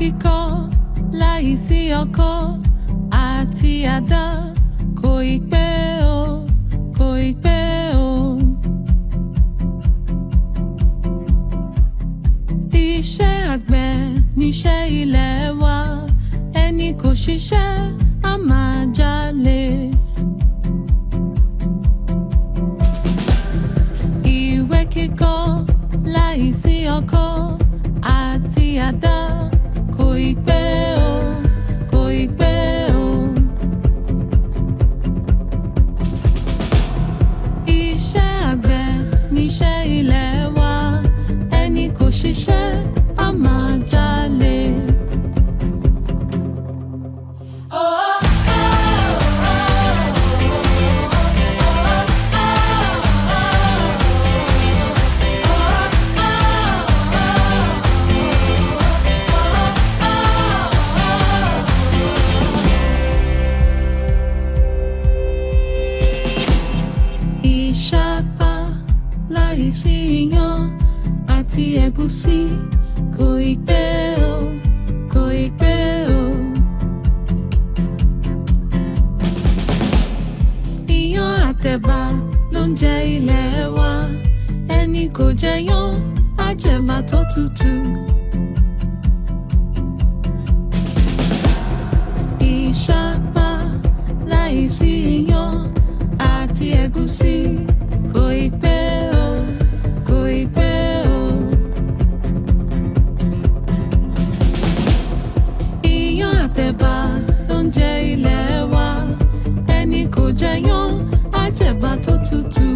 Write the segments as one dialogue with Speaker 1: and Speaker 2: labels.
Speaker 1: kíkọ láìsí ọkọ́ àti àdá kò ì pẹ́ o, kò ì pẹ́ o. Iṣẹ́ àgbẹ̀ níṣẹ́ ilẹ̀ wa, ẹni kò ṣiṣẹ́ á máa jalè. Ìwé kíkọ láìsí ọkọ́ àti àdá kò ì pẹ́ o, kò ì pẹ́ o. Iṣẹ́ àgbẹ̀ níṣẹ́ ilẹ̀ wa, ẹni kò ṣiṣẹ́ á máa jalè. Ìṣàpá láìsí iyán àti ẹ̀gúsí kò ì pẹ́ o, kò ì pẹ́ o. Iyán àtẹ̀bà ló ń jẹ ilẹ̀ wa, ẹni kò jẹyán á jẹ̀bà tó tutù. Ìṣàpá láìsí iyán àti ẹ̀gúsí kò ì pẹ́ o, kò ì pẹ́ o. Iyán àtẹ̀bà ló ń jẹ ilẹ̀ wa, ẹni kò jẹyán á jẹ̀bà tó tutù.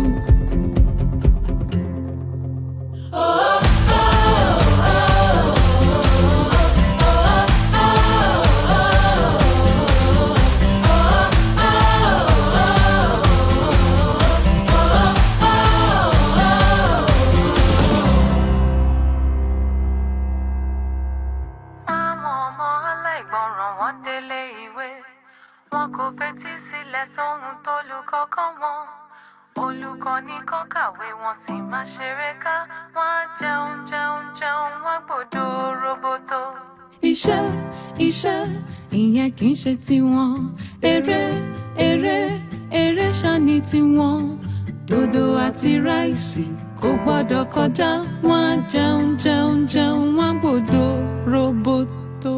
Speaker 1: Wọn kò fetí sílẹ̀ sóhun tólùkọ́ kọ́ wọn. Olùkọ́ ní kó kàwé wọn sì máa ṣeré ká. Wọ́n á jẹun jẹun jẹun wọ́n gbọ́dọ̀ roboto. Iṣẹ́ iṣẹ́ ìyẹn kì í ṣe tiwọn. Eré eré eré ṣáni tiwọn. Dòdò àti ráìsì kò gbọ́dọ̀ kọjá. Wọ́n á jẹun jẹun jẹun wọ́n gbọ́dọ̀ roboto.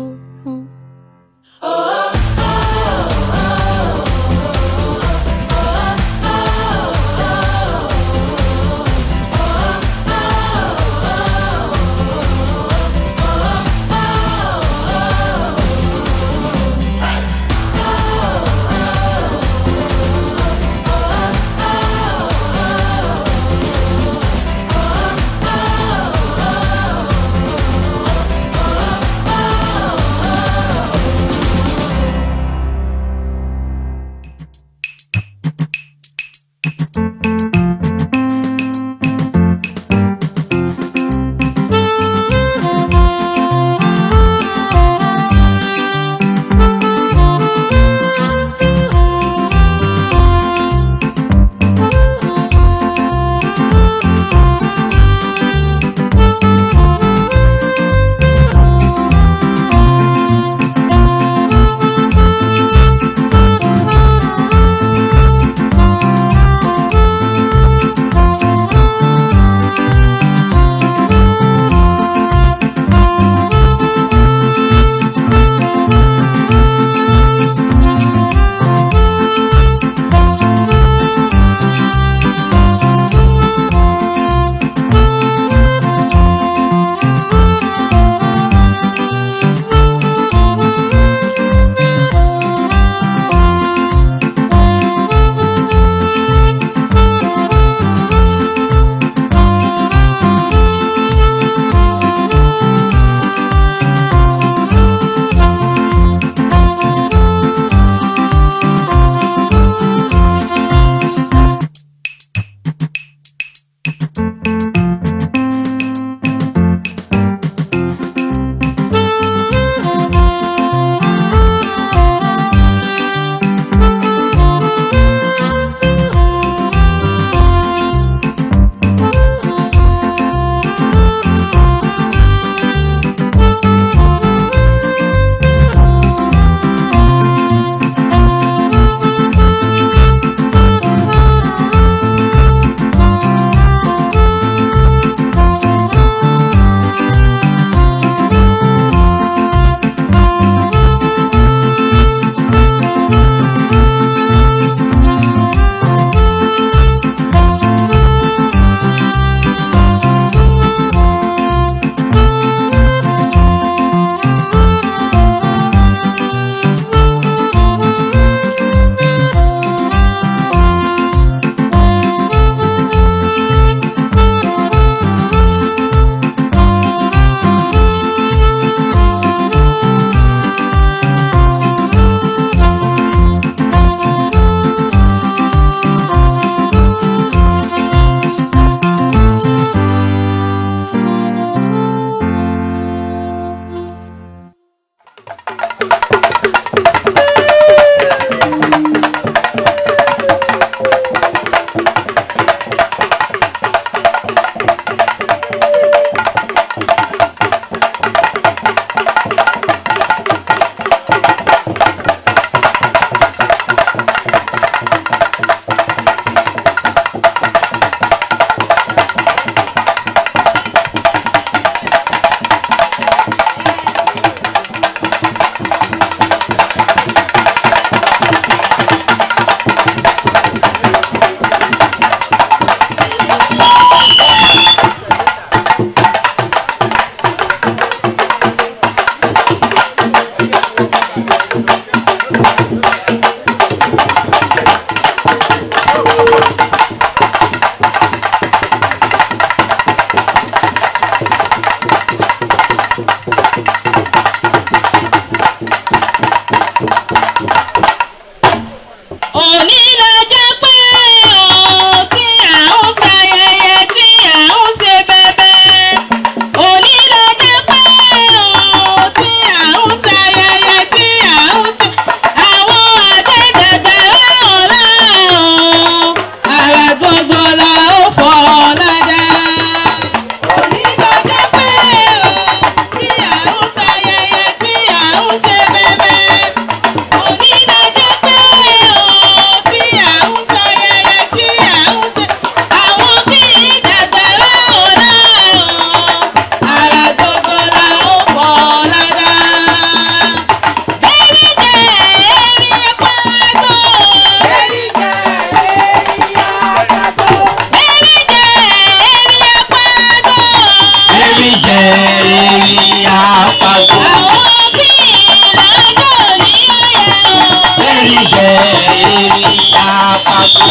Speaker 2: àpàtó.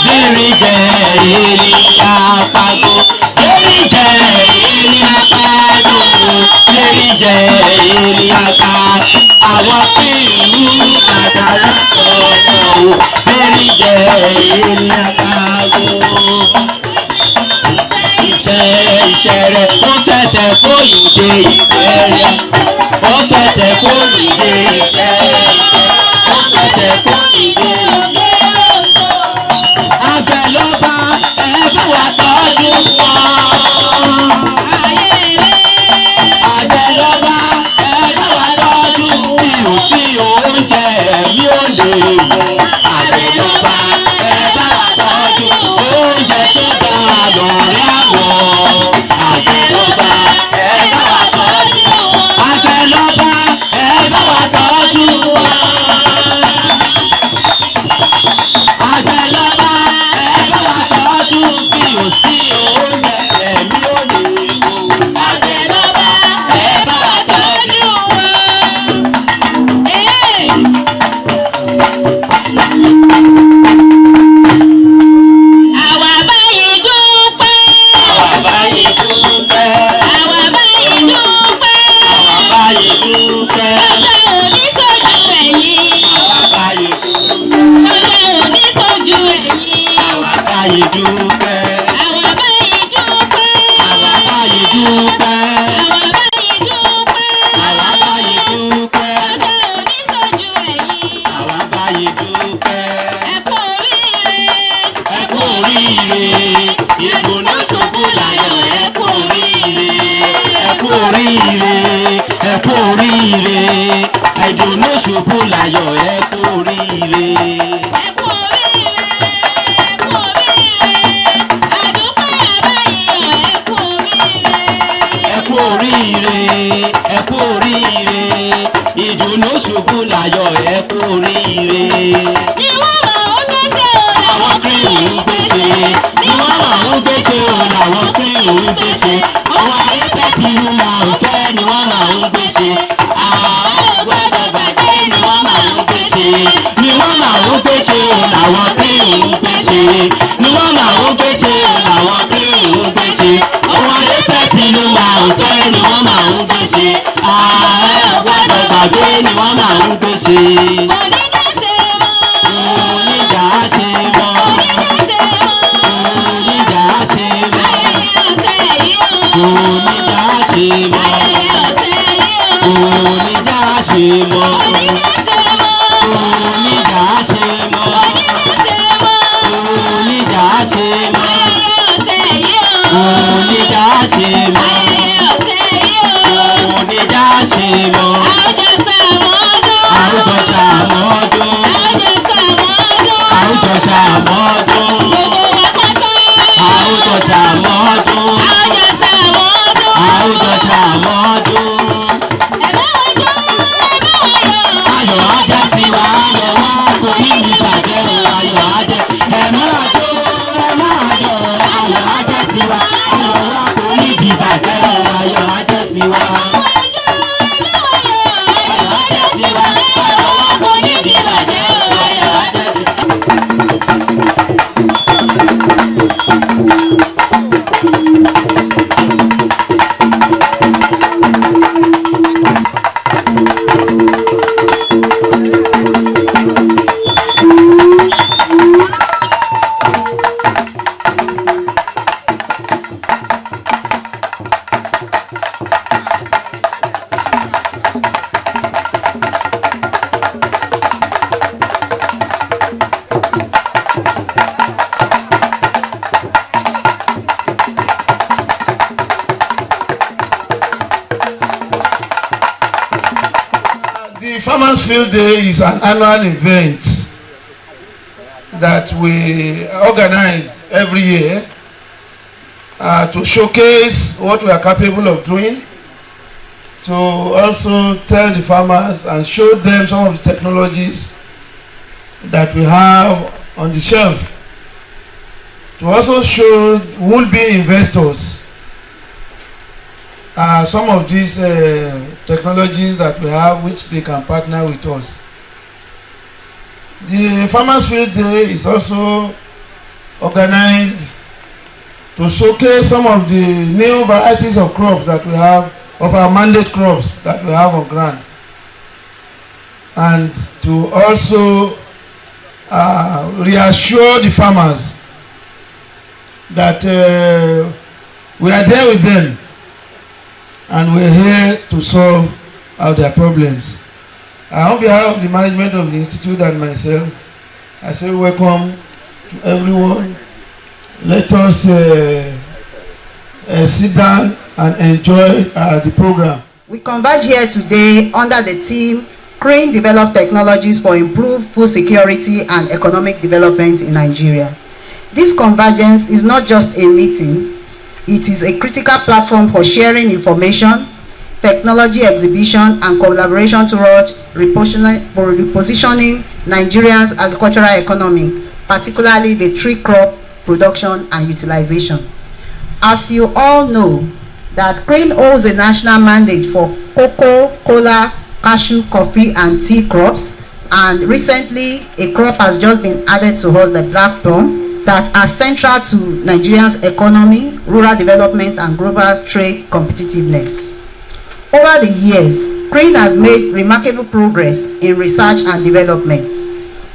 Speaker 2: Lérí jẹ́ èrè àpàtó. Lérí jẹ́ èrè àpàtó. Lérí jẹ́ èrè àpàtó. Àwọn tí ìlú kàdàrà sọ̀rọ̀ o. Lérí jẹ́ èrè àpàtó. Iṣẹ́ rẹ̀ ó fẹsẹ̀ fóyìnde ìfẹ́ rẹ̀. Ó fẹsẹ̀ fóyìnde ìfẹ́ rẹ̀. Ó fẹsẹ̀ fóyìnde ìfẹ́ rẹ̀. Àgbẹ̀ ló bá ẹbí wa tọ́jú wọn. Àgbẹ̀ ló bá ẹbí wa tọ́jú mi ò sí oúnjẹ mi ò lè mú. Àgbẹ̀ ló bá ẹbí wa tọ́jú oúnjẹ tó dáa lórí àwọn. Àgbẹ̀ ló bá ẹbí wa tọ́jú wọn. Àgbẹ̀ ló bá ẹbí wa tọ́jú wọn. Àgbẹ̀ ló bá ẹbí wa tọ́jú bí ò sí oúnjẹ ẹ̀mí ò lè wò. Àgbẹ̀ ló bá ẹbí wa tọ́jú wọn.
Speaker 3: Àwa báyìí dúpẹ́.
Speaker 2: Àwa báyìí dúpẹ́.
Speaker 3: Àwa báyìí dúpẹ́.
Speaker 2: Àwa báyìí dúpẹ́.
Speaker 3: Ọjọ́ òní sójú ẹ̀yìn.
Speaker 2: Àwa báyìí dúpẹ́.
Speaker 3: Ọjọ́ òní sójú ẹ̀yìn.
Speaker 2: Àwa báyìí dúpẹ́.
Speaker 3: Àwa báyìí dúpẹ́.
Speaker 2: Àwa báyìí dúpẹ́.
Speaker 3: Àwa báyìí dúpẹ́.
Speaker 2: Àwa báyìí dúpẹ́.
Speaker 3: Ọjọ́ òní sójú ẹ̀yìn.
Speaker 2: Àwa báyìí dúpẹ́.
Speaker 3: Ẹ kú oríire.
Speaker 2: Ẹ kú oríire. Ìgbóná ṣubú láyọ̀ ẹ kú oríire. Ẹ kú oríire. Ẹ kú oríire. Ìgbóná ṣubú láyọ̀ ẹ kú oríire.
Speaker 3: Ẹ kú oríire. Ẹ kú oríire. Àdúpẹ́ àbáyọ̀ ẹ kú oríire.
Speaker 2: Ẹ kú oríire. Ẹ kú oríire. Ìdùnnú ṣubú láyọ̀ ẹ kú oríire.
Speaker 3: Ni wọ́n máa ń gbéṣẹ́ o
Speaker 2: Àwọn CRIN ń gbèsè. Ni wọ́n máa ń gbèsè o làwọn CRIN ń gbèsè. Àwọn ayẹ́fẹ́ tí mo máa ń fẹ́ ni wọ́n máa ń gbèsè. Gbọ́dọ̀ gbàgbé ni wọ́n máa ń gbèsè. Ni wọ́n máa ń gbèsè o làwọn CRIN ń gbèsè. Ni wọ́n máa ń gbèsè o làwọn CRIN ń gbèsè. Àwọn ayẹ́fẹ́ tí mo máa ń fẹ́ ni wọ́n máa ń gbèsè. Gbọ́dọ̀ gbàgbé ni wọ́n máa ń gbèsè.
Speaker 3: onídàáṣe mọ́.
Speaker 2: Oníjà ṣe mọ́.
Speaker 3: Onídàáṣe mọ́.
Speaker 2: Oníjà ṣe mọ́.
Speaker 3: Ayẹyẹ ọ̀tẹ̀ yìí o.
Speaker 2: Oníjà ṣe mọ́.
Speaker 3: Ayẹyẹ ọ̀tẹ̀ yìí o.
Speaker 2: Oníjà ṣe mọ́.
Speaker 3: Onídàáṣe mọ́.
Speaker 2: Oníjà ṣe mọ́.
Speaker 3: Onídàáṣe mọ́.
Speaker 2: Oníjà ṣe mọ́.
Speaker 3: Ayẹyẹ ọ̀tẹ̀ yìí o.
Speaker 2: Oníjà ṣe mọ́.
Speaker 3: Ayẹyẹ ọ̀tẹ̀ yìí o.
Speaker 2: Oníjà ṣe mọ́.
Speaker 3: Àwùjọ ṣàmọ́dún.
Speaker 2: Àwùjọ ṣàmọ́dún.
Speaker 3: Àwùjọ
Speaker 2: Àwùjọ
Speaker 3: ṣàmọ́dún.
Speaker 2: ṣàmọ́dún.
Speaker 3: Gbogbo wa pátá.
Speaker 2: Àwùjọ ṣàmọ́dún.
Speaker 3: Àwùjọ ṣàmọ́dún.
Speaker 2: Àwùjọ ṣàmọ́dún.
Speaker 3: Ẹ bá wa jó, ẹ bá wa yọ̀.
Speaker 2: Ayọ̀ ajẹ́ tiwa, ayọ̀ wa kò ní ìbàjẹ́ o, ayọ̀ ajẹ́. Ẹ máa jó, ẹ máa yọ̀, ayọ̀ ajẹ́ tiwa, ayọ̀ wa kò ní ìbàjẹ́ o, ayọ̀ ajẹ́ tiwa. Ayọ̀ ajẹ́ tiwa, ayọ̀ wa kò ní ìbàjẹ́ o, ayọ̀ ajẹ́ tiwa.
Speaker 4: The Farmers Field Day is an annual event that we organize every year to showcase what we are capable of doing, to also tell the farmers and show them some of the technologies that we have on the shelf, to also show would-be investors some of these technologies that we have which they can partner with us. The Farmers Field Day is also organized to showcase some of the new varieties of crops that we have, of our mandate crops that we have on ground, and to also reassure the farmers that we are there with them and we're here to solve all their problems. On behalf of the management of the institute and myself, I say welcome to everyone. Let us sit down and enjoy the program.
Speaker 5: We converge here today under the theme CRIN Developed Technologies for Improved Food Security and Economic Development in Nigeria. This convergence is not just a meeting, it is a critical platform for sharing information, technology exhibition, and collaboration towards repositioning Nigeria's agricultural economy, particularly the tree crop production and utilization. As you all know, that CRIN holds a national mandate for cocoa, kola, cashew, coffee, and tea crops, and recently a crop has just been added to us, the black plum, that are central to Nigeria's economy, rural development, and global trade competitiveness. Over the years, CRIN has made remarkable progress in research and development,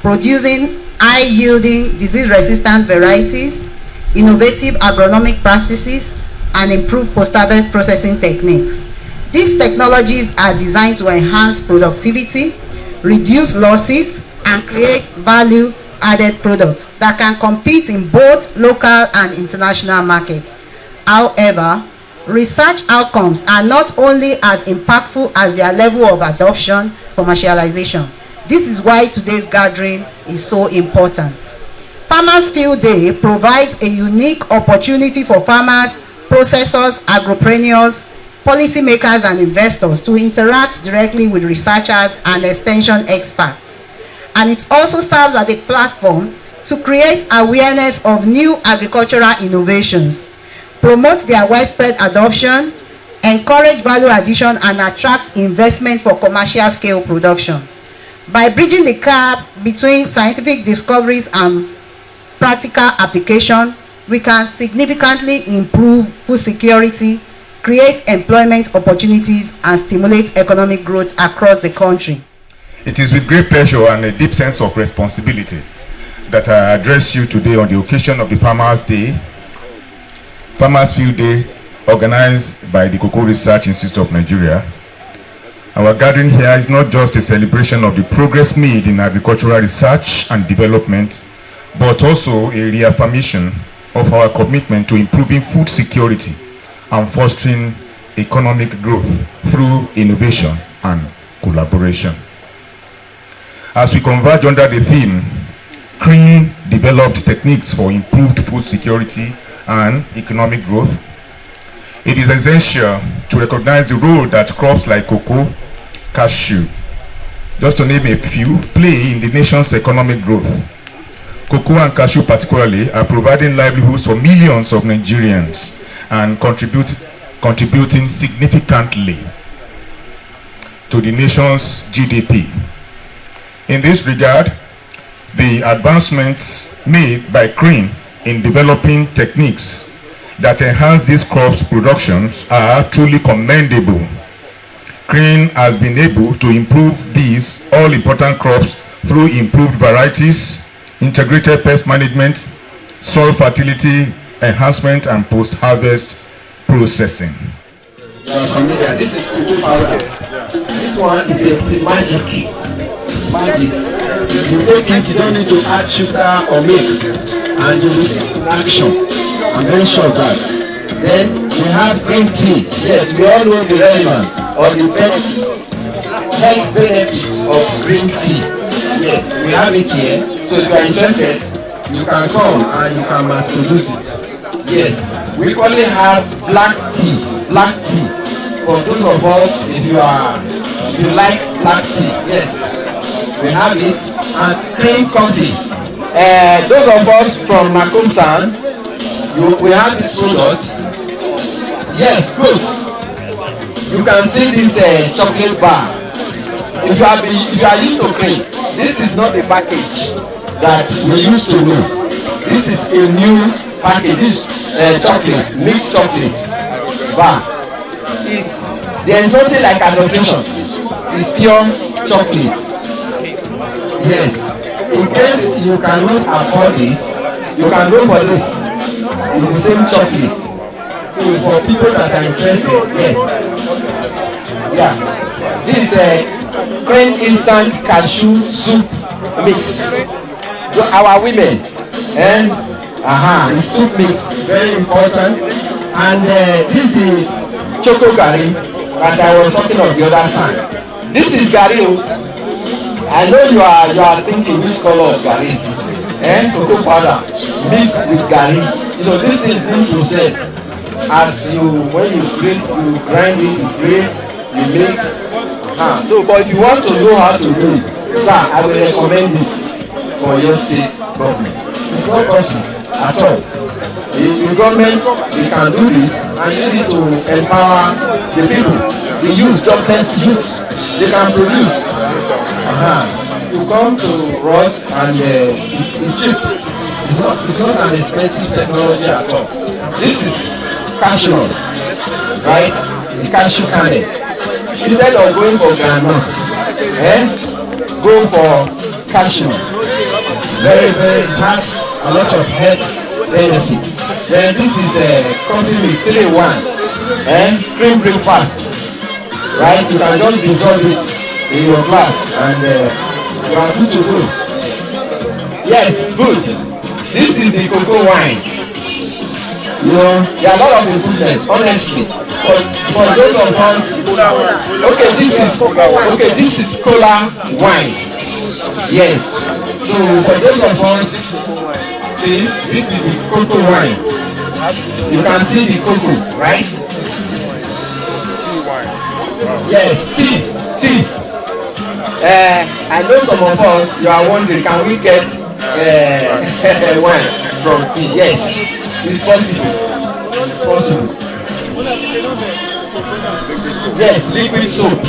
Speaker 5: producing high-yielding, disease-resistant varieties, innovative agronomic practices, and improved post-harvest processing techniques. These technologies are designed to enhance productivity, reduce losses, and create value-added products that can compete in both local and international markets. However, research outcomes are not only as impactful as their level of adoption, commercialization. This is why today's gathering is so important. Farmers Field Day provides a unique opportunity for farmers, processors, agropreneurs, policymakers, and investors to interact directly with researchers and extension experts. And it also serves as a platform to create awareness of new agricultural innovations, promote their widespread adoption, encourage value addition, and attract investment for commercial scale production. By bridging the gap between scientific discoveries and practical application, we can significantly improve food security, create employment opportunities, and stimulate economic growth across the country.
Speaker 6: It is with great pleasure and a deep sense of responsibility that I address you today on the occasion of the Farmers Day, Farmers Field Day, organized by the Cocoa Research Institute of Nigeria. Our gathering here is not just a celebration of the progress made in agricultural research and development, but also a reaffirmation of our commitment to improving food security and fostering economic growth through innovation and collaboration. As we converge under the theme, CRIN Developed Techniques for Improved Food Security and Economic Growth, it is essential to recognize the role that crops like cocoa, cashew, just to name a few, play in the nation's economic growth. Cocoa and cashew particularly are providing livelihoods for millions of Nigerians and contributing significantly to the nation's GDP. In this regard, the advancements made by CRIN in developing techniques that enhance these crops' productions are truly commendable. CRIN has been able to improve these all-important crops through improved varieties, integrated pest management, soil fertility enhancement, and post-harvest processing.
Speaker 7: You are familiar. This is cocoa powder. This one is magic. Magic. You take it, you don't need to add sugar or milk, and you will take action. I'm very sure of that. Then we have green tea. Yes, we all know the relevance or the health benefits of green tea. Yes, we have it here. So if you are interested, you can come and you can mass produce it. Yes, we only have black tea. Black tea. For those of us, if you like black tea, yes, we have it. And cream coffee. Those of us from Makumtan, we have this product. Yes, good. You can see this chocolate bar. if you are used to CRIN, this is not the package that we used to know. This is a new package. This chocolate, milk chocolate bar. There is nothing like adulteration. It's pure chocolate. Yes. In case you cannot afford this, you can go for this. It's the same chocolate. So for people that are interested, yes. Yeah. This is a CRIN instant cashew soup mix. Our women and the soup mix, very important. And this is the choco gari that I was talking of the other time. This is gari. I know you are thinking which color of gari is this? Cocoa powder mixed with gari. You know, this is in process. As when you grind it, you grate, you mix. So, but if you want to know how to do it, sir, I will recommend this for your state government. It's not costly at all. The government, they can do this and use it to empower the people, the youth, jobless youth. They can produce. You come to us and it's cheap. It's not an expensive technology at all. This is cashew, right? The cashew kernel. Instead of going for groundnuts, go for cashew. Very, it has a lot of health benefit. Then this is a coffee mix 3-in-1 CRIN breakfast, right? You can just dissolve it in your glass and you are good to go. Yes, good. This is the cocoa wine. You know, there are a lot of improvements, honestly. For those of us, this is cola wine. Yes. So for those of us, this is the cocoa wine. You can see the cocoa, right? Yes, tea. I know some of us, you are wondering, can we get wine from tea? Yes, it's possible. Yes, liquid soap.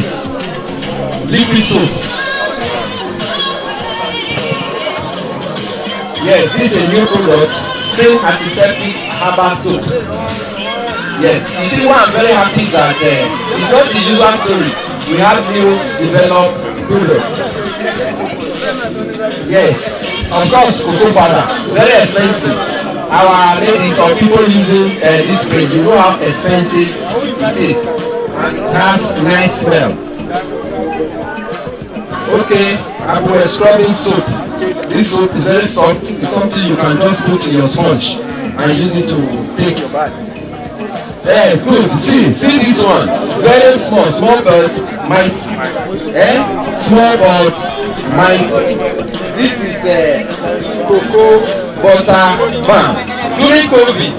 Speaker 7: Yes, this is a new product, CRIN antiseptic herbal soap. Yes, you see why I'm very happy that it's not the user story. We have new developed products. Yes, of course, cocoa powder, very expensive. Our ladies or people using this CRIN, you know how expensive it is. And it has nice smell. Okay, I'm scrubbing soap. This soap is very soft. It's something you can just put in your sponge and use it to take your bath. Yes, good. See this one. Very small but mighty. Small but mighty. This is cocoa butter balm. During COVID,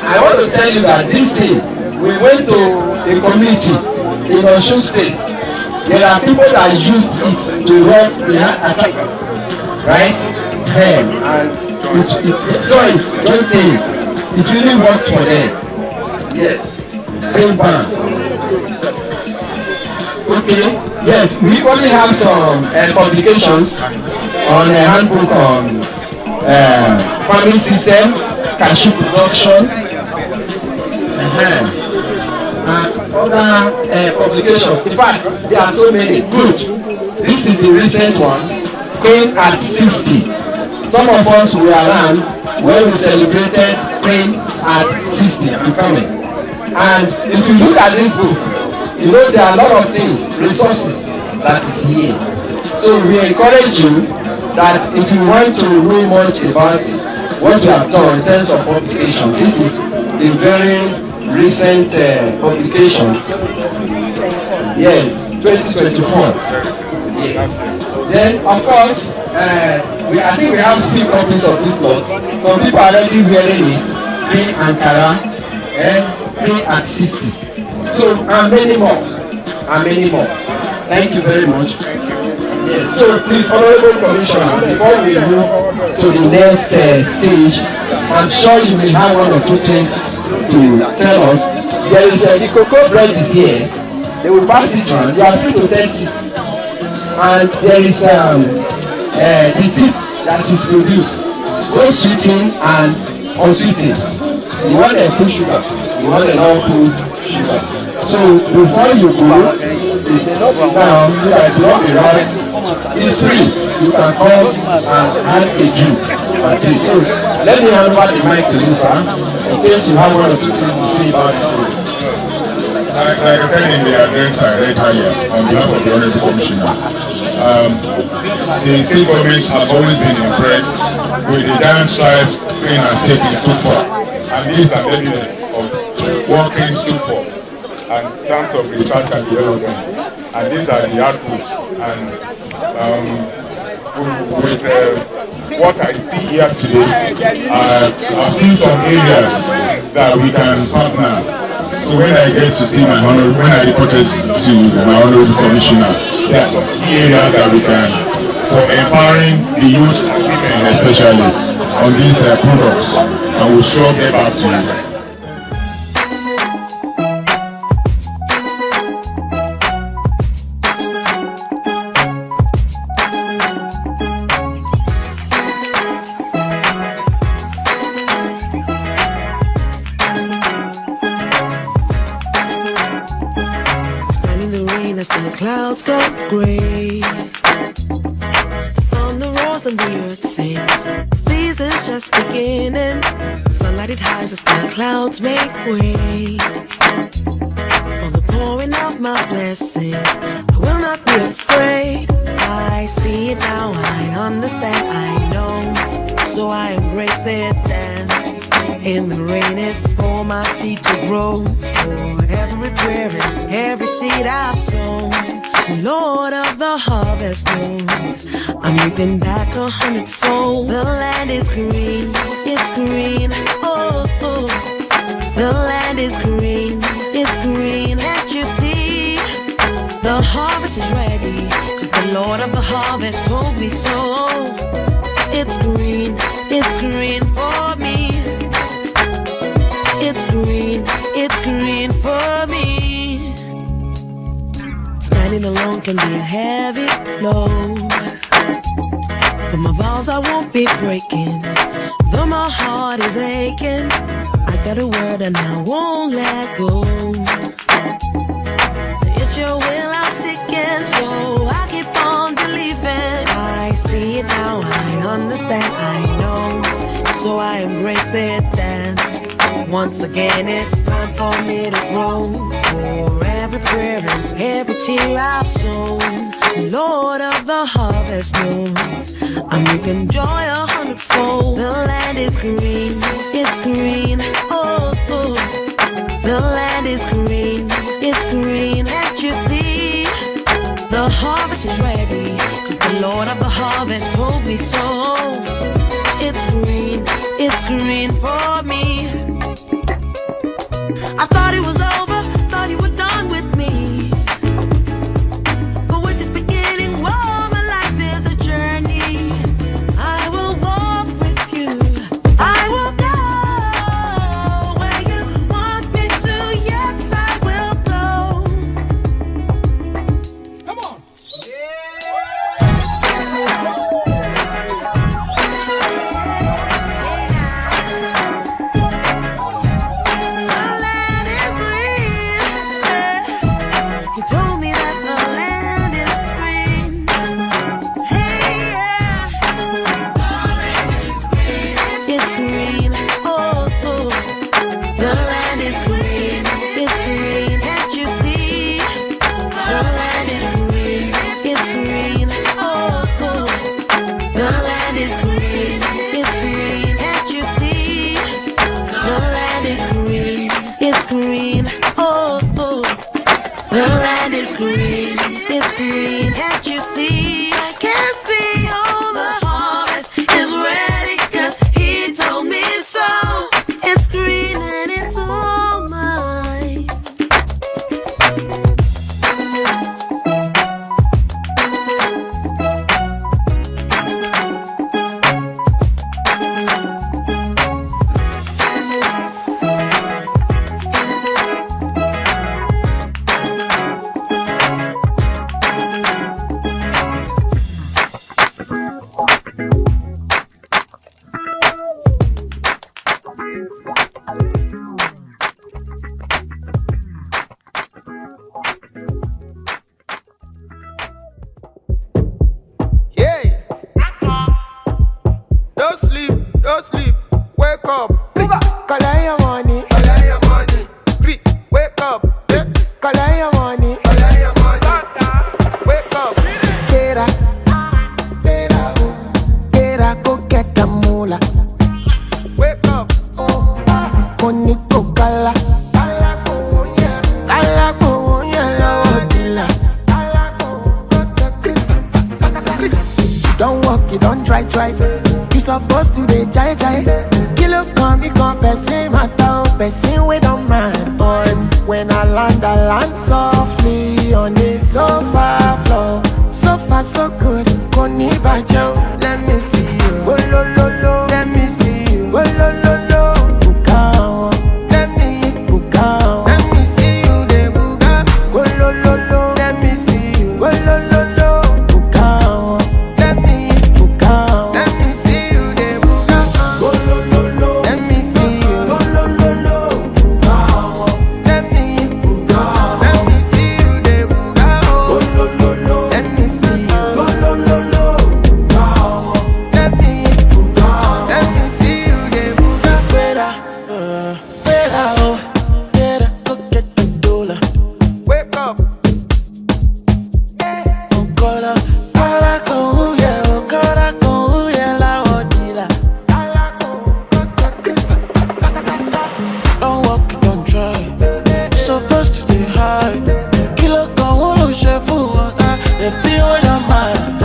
Speaker 7: I want to tell you that this day we went to a community in Oyo State. There are people that used it to rub their attack, right? And it joint pains. It really worked for them. Yes. Pain balm. Okay. Yes, we only have some publications on a handbook on farming system, cashew production, and other publications. In fact, there are so many. Good. This is the recent one, CRIN at 60. Some of us were around when we celebrated CRIN at 60. I'm coming. And if you look at this book, you know there are a lot of things, resources that is here. So we encourage you that if you want to know much about what we have done in terms of publication, this is a very recent publication. Yes, 2024. Yes. Then of course, I think we have 3 copies of this book. Some people are already wearing it, CRIN Ankara and CRIN at 60. So and many more. Thank you very much. Yes. So please, Honorable Commissioner, before we move to the next stage, I'm sure you will have 1 or 2 things to tell us. There is the cocoa bread is here. They will pass it on. You are free to test it. and there is the tip that is produced, both sweetened and unsweetened. You want a full sugar, you want a non-full sugar. So before you go, now so that you won't be right, it's free. You can come and have a drink at this. So let me hand over the mic to you, sir, in case you have one or two things to say about this.
Speaker 6: Like I said in the address I read earlier, on behalf of the Honorable Commissioner, the state government has always been impressed with the dance styles CRIN has taken stood for. And these are evidence of what CRIN stood for in terms of research and development. And these are the outputs. And with what I see here today, I've seen some areas that we can partner. So when I get to see when I reported to my Honorable Commissioner, there are some key areas that we can, for empowering the youth and women especially, on these products, and we'll sure get back to you.
Speaker 8: Clouds go gray, the thunder roars and the earth sings. The season's just beginning. Sunlight it hides as the clouds make way for the pouring of my blessings. I will not be afraid. I see it now, I understand, I know. So I embrace it, dance in the rain. It's for my seed to grow, for every prayer and every seed I've sown. Lord of the harvest knows I'm reaping back 100-fold. The land is green, it's green, oh, oh. The land is green, it's green. Can't you see? The harvest is ready, 'cause the Lord of the harvest told me so. It's green for me. It's green for me. Standing alone can be a heavy load, but my vows I won't be breaking. Though my heart is aching, I got a word and I won't let go. It's your will I'm seeking, so I keep on believing. I see it now, I understand, I know. So I embrace it, dance. Once again it's time for me to grow. For every prayer and every tear I've sown, Lord of the harvest knows I'm reaping joy 100-fold. The land is green, it's green, oh, oh. The land is green, it's green. Can't you see? The harvest is ready, 'cause the Lord of the harvest told me so. It's green for me. I thought it was over, thought you were done with me, but we're just beginning. Whoa, my life is a journey. I will walk with you, I will go where you want me to. Yes, I will go. Come on. Yeah.
Speaker 9: Don't walk, you don't try. You supposed to be jai. Kilo come, me come, person matter, person we don't mind. But when I land softly on the sofa floor. So far so good, koni bajo. Let me see you, oh lo lo lo. Let me see you, oh lo lo lo. Bukao, let me bukao. Let me see you, de buka, oh lo lo lo. Let me see you, oh lo lo lo. Bukao, let me bukao. Let me see you, de buka, oh lo lo lo. Let me see you, oh lo lo lo. Bukao, let me bukao. Let me see you, de buka, oh lo lo lo. Let me see you, oh lo lo lo. Bukao, let me bukao. Let me see you, de buka. Better, oh, better go get the dollar. Wake up. Kola, la odila. Don't walk, don't try. Supposed to be high. Kilo go chef water. They feel your mind.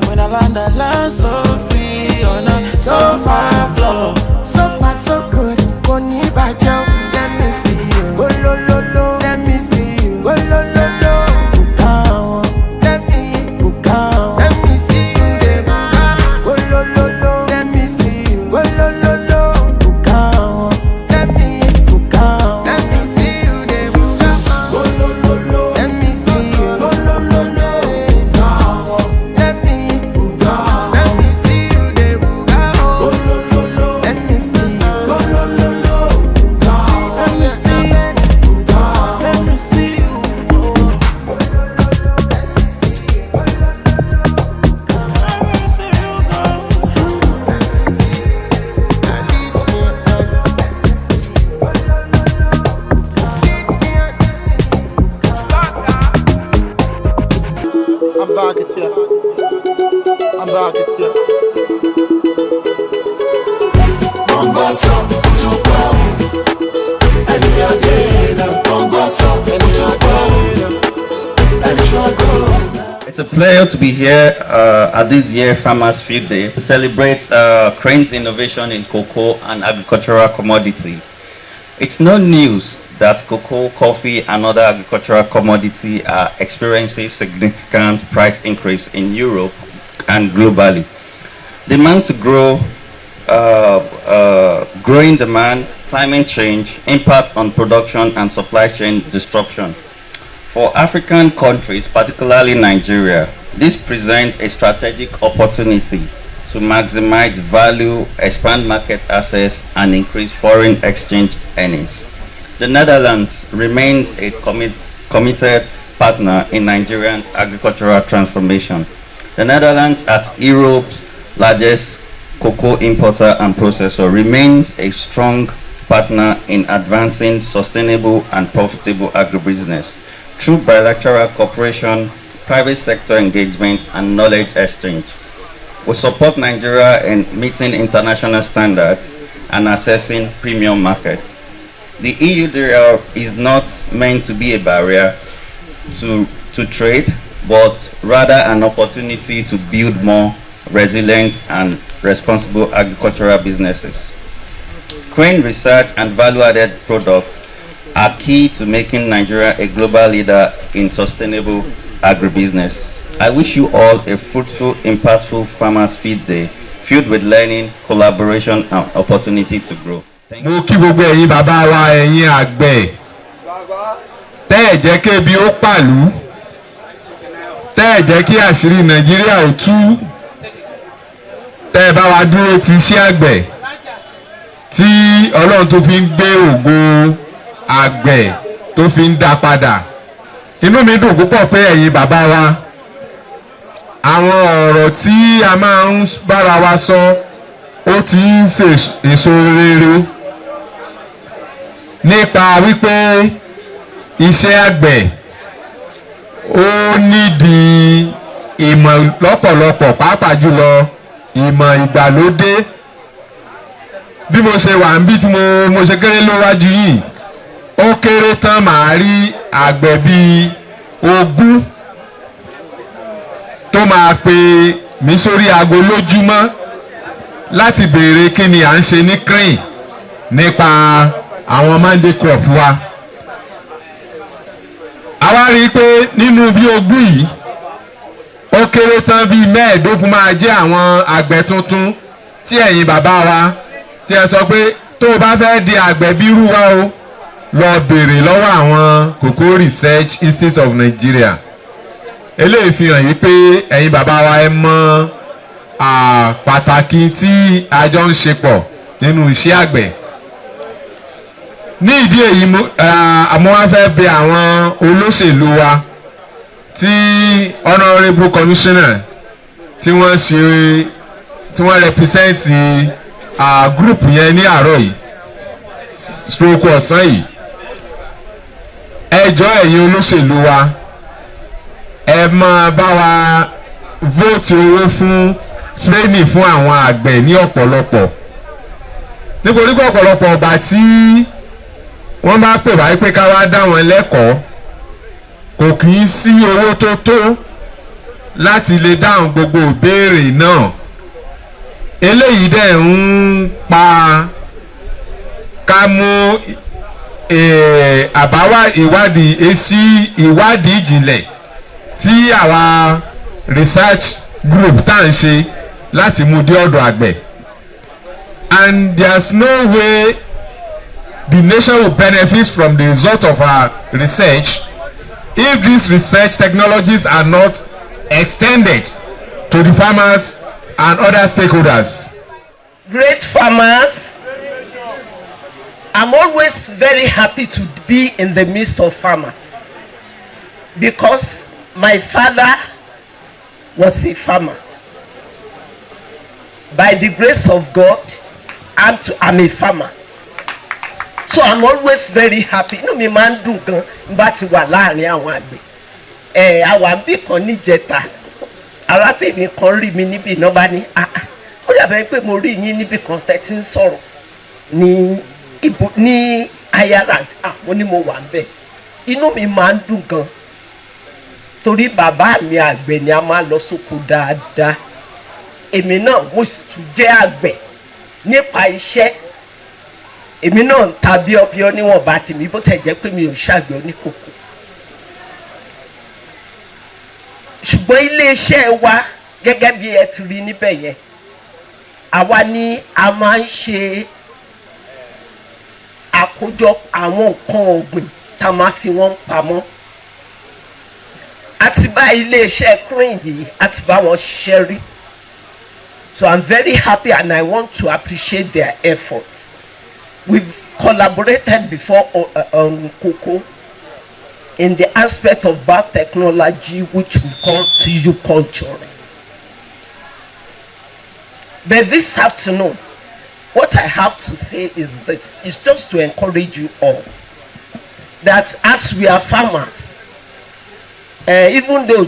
Speaker 9: When I land so free on a sofa floor. So far so good. Koni bajo. Let me see you. Oh lo lo lo. Let me see you. Oh lo lo lo. Bukao. Let me bukao. Let me see you, de buka. Oh lo lo lo. Let me see you. Oh lo lo lo. Bukao. Let me bukao. Let me see you, de buka. Oh lo lo lo. Let me see you. Oh lo lo lo. Bukao. Let me bukao. Let me see you, de buka. Oh lo lo lo. Let me see you. Oh lo lo lo. Bukao. Let me see you. Bukao. Let me see you.
Speaker 10: I'm back at you. I'm back at you. Bongo song, to power. And we are there. Bongo song, to power. And you are good.
Speaker 11: It's a pleasure to be here at this year's Farmers Field Day to celebrate CRIN's innovation in cocoa and agricultural commodity. It's no news that cocoa, coffee, and other agricultural commodity are experiencing significant price increase in Europe and globally. Demand to grow, growing demand, climate change, impact on production and supply chain disruption. For African countries, particularly Nigeria, this presents a strategic opportunity to maximize value, expand market access, and increase foreign exchange earnings. The Netherlands remains a committed partner in Nigeria's agricultural transformation. The Netherlands, as Europe's largest cocoa importer and processor, remains a strong partner in advancing sustainable and profitable agribusiness through bilateral cooperation, private sector engagement, and knowledge exchange. We support Nigeria in meeting international standards and accessing premium markets. The EU deal is not meant to be a barrier to trade, but rather an opportunity to build more resilient and responsible agricultural businesses. CRIN research and value-added products are key to making Nigeria a global leader in sustainable agribusiness. I wish you all a fruitful, impactful Farmers Field Day, filled with learning, collaboration, and opportunity to grow.
Speaker 12: Mo kí gbogbo ẹ̀yin bàbá wa ẹ̀yin àgbẹ̀ tẹ́ ẹ̀ jẹ́ kébi ó pàlú tẹ́ ẹ̀ jẹ́ kí àṣírí Nàìjíríà ó tú tẹ́ ẹ bá wa dúró ti iṣẹ́ àgbẹ̀ tí Ọlọ́run tó fi ń gbé ògo àgbẹ̀ tó fi ń dá padà. Inú mi dùn púpọ̀ pé ẹ̀yin bàbá wa àwọn ọ̀rọ̀ tí a máa ń bára wa sọ ó ti ń ṣe èso rere nípa wípé iṣẹ́ àgbẹ̀ ó nídìí ìmọ̀ lọ́pọ̀lọpọ̀ pàápàá jùlọ ìmọ̀ ìgbàlódé. Bí mo ṣe wà níbí tí mo ṣe kéré lówájú yìí ó kéré tán màá rí àgbẹ̀ bíi 20 tó máa pe mi sórí aago lójúmọ́ láti béèrè kí ni à ń ṣe ní CRIN nípa àwọn mandate crop wa. a wá rí i pé nínú bí ogún yìí ó kéré tán bíi mẹ́ẹ̀ẹ́dógún máa jẹ́ àwọn àgbẹ̀ tuntun tí ẹ̀yin bàbá wa tí ẹ sọ pé tó o bá fẹ́ di àgbẹ̀ bírú wa o lọ béèrè lọ́wọ́ àwọn Cocoa Research Institute of Nigeria. eléyìí fi hàn yí pé ẹ̀yin bàbá wa ẹ mọ̀ pàtàkì tí a jọ ń ṣe pọ̀ nínú iṣẹ́ àgbẹ̀. ní ìdí èyí mo wá fẹ́ bẹ̀ àwọn olóṣèlú wa tí honourable commissioner tí wọ́n represent group yẹn ní àárọ̀ yìí stroke ọ̀sán yìí. ẹ jọ̀ọ́ ẹ̀yin olóṣèlú wa ẹ máa bá wa vote owó fún training fún àwọn àgbẹ̀ ní ọ̀pọ̀lọpọ̀ nítorí pé ọ̀pọ̀lọpọ̀ ọgbà tí wọ́n bá pè wáyé pé ká wá dá wọn lẹ́kọ̀ọ́ kò kì í sí owó tó tó láti lè dáhùn gbogbo ìbéèrè náà. eléyìí dẹ̀ ń pa ká mú àbáwá ìwádìí èsì ìwádìí ìjìnlẹ̀ tí àwa research group tá à ń ṣe láti mú dé ọ̀dọ̀ àgbẹ̀. and there's no way the nation will benefit from the result of our research if these research technologies are not extended to the farmers and other stakeholders.
Speaker 13: Great farmers, I'm always very happy to be in the midst of farmers because my father was a farmer. By the grace of God, I'm a farmer. So I'm always very happy. Inú mi máa ń dùn gan bá ti wà láàrin àwọn àgbẹ̀. Àwọn àbí kan níjẹta arábìnrin kan rí mi níbi iná bá ní ó dàbẹ̀ pé mo rí yín níbi kan tẹ́tí ń sọ̀rọ̀ ní ayárad mo ní mo wà ń bẹ̀. Inú mi máa ń dùn gan torí bàbá mi àgbẹ̀ ni a máa lọ sóko dáadáa. Èmi náà mo sì tún jẹ́ àgbẹ̀ nípa iṣẹ́. Èmi náà ń ta bíọ́bíọ́ níwọ̀nba tèmi bó tẹ̀ jẹ́ pé mi ò ṣàgbẹ̀ oníkòkò. Ṣùgbọ́n iléeṣẹ́ wa gẹ́gẹ́ bí ẹ ti rí níbẹ̀ yẹn àwa ni a máa ń ṣe àkójọ àwọn nǹkan ọ̀gbìn tá a máa fi wọ́n pamọ́. A ti bá iléeṣẹ́ CRIN yìí a ti bá wọn ṣiṣẹ́ rí. So I'm very happy and I want to appreciate their efforts. We've collaborated before on cocoa in the aspect of Barr technology, which we call tissue culturing. But this afternoon, what I have to say is this, is just to encourage you all that as we are farmers, even though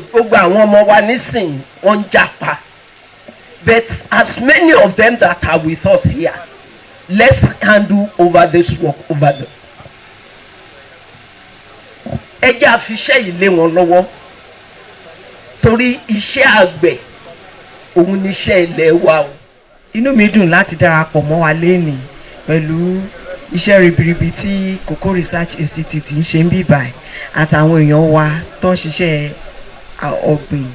Speaker 13: but as many of them that are with us here, let's handle over this work over them. Ẹ jẹ́ àfiṣẹ́ yìí lé wọn lọ́wọ́ torí iṣẹ́ àgbẹ̀ òun ni iṣẹ́ ilẹ̀ wa o.
Speaker 14: Inú mi dùn láti darapọ̀ mọ́ wa lénìí pẹ̀lú iṣẹ́ ribiribi tí Cocoa Research Institute ń ṣe ń bí báyìí àtàwọn èèyàn wa tó ń ṣiṣẹ́ ọ̀gbìn.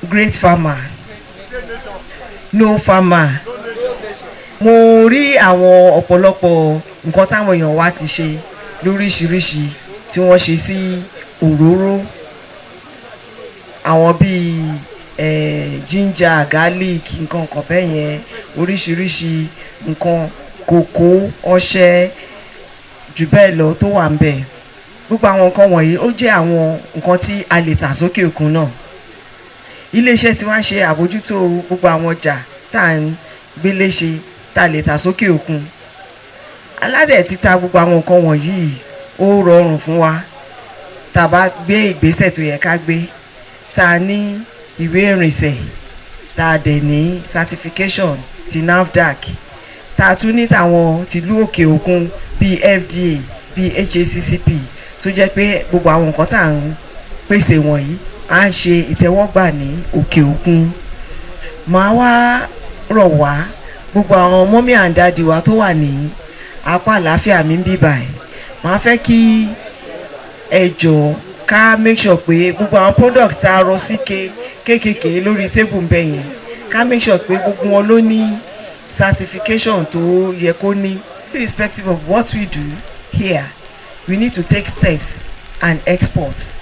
Speaker 14: Great farmer, no farmer. Mo rí àwọn ọ̀pọ̀lọpọ̀ nǹkan táwọn èèyàn wa ti ṣe lóríṣiríṣi tí wọ́n ṣe sí òróró àwọn bíi ginger, garlic, nǹkan kan bẹ́ẹ̀ yẹn, oríṣiríṣi nǹkan, kòkó, ọṣẹ, jù bẹ́ẹ̀ lọ tó wà ń bẹ̀. Gbogbo àwọn nǹkan wọ̀nyí ó jẹ́ àwọn nǹkan tí a lè tà sókè òkun náà. Iléeṣẹ́ tí wọ́n ṣe àbójútó gbogbo àwọn ọjà tá à ń gbélé ṣe tá a lè tà sókè òkun. Aládẹ̀ títa gbogbo àwọn nǹkan wọ̀nyí ó rọrùn fún wa tá a bá gbé ìgbésẹ̀ tó yẹ ká gbé, tá a ní ìwé ìrìnsẹ̀, tá a dẹ̀ ní certification ti NAFDAC, tá a tún ní tàwọn tìlú òkè òkun bíi FDA bíi HACCP tó jẹ́ pé gbogbo àwọn nǹkan tá à ń pèsè wọ̀nyí á ṣe ìtẹ́wọ́gbà ní òkè òkun. Màá wá rọ̀ wá gbogbo àwọn mọ́mí and daddy wa tó wà ní apá àlàáfíà mi ń bí báyìí. Màá fẹ́ kí ẹ jọ̀ọ́ ká make sure pé gbogbo àwọn products tá a rọ sí kéékèèké lórí table ń bẹ yẹn, ká make sure pé gbogbo wọn ló ní certification tó yẹ kó ní. Irrespective of what we do here, we need to take steps and export.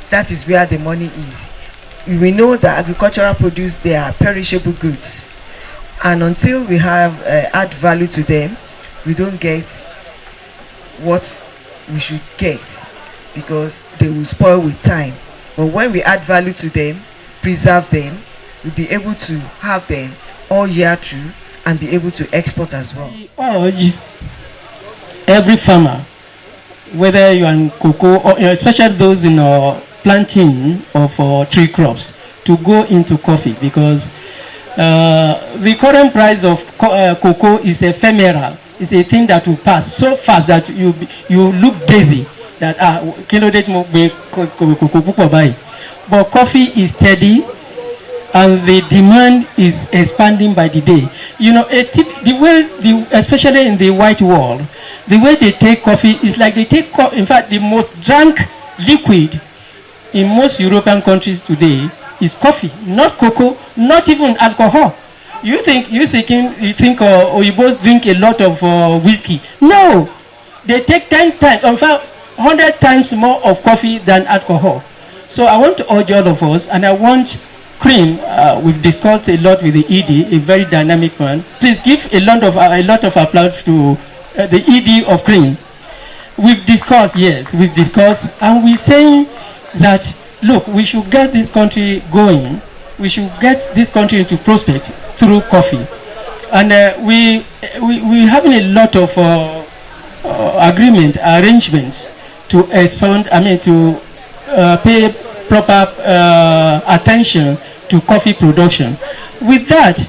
Speaker 14: That is where the money is. We know that agricultural produce, they are perishable goods, and until we have add value to them, we don't get what we should get, because they will spoil with time. But when we add value to them, preserve them, we'll be able to have them all year through and be able to export as well.
Speaker 15: Urge every farmer, whether you are in cocoa or especially those in planting of tree crops, to go into coffee, because the current price of cocoa is ephemeral. It's a thing that will pass so fast that you look busy that but coffee is steady and the demand is expanding by the day. You know, especially in the white world, the way they take coffee is like they take in fact the most drank liquid in most European countries today is coffee, not cocoa, not even alcohol. You think Oyibos drink a lot of whiskey? No, they take 10 times, in fact 100 times more of coffee than alcohol. So I want to urge all of us, and I want CRIN, we've discussed a lot with the ED, a very dynamic man. Please give a lot of applause to the ED of CRIN. We've discussed, and we're saying that, look, we should get this country going. We should get this country into prospect through coffee. And we having a lot of arrangements to expand, to pay proper attention to coffee production. With that,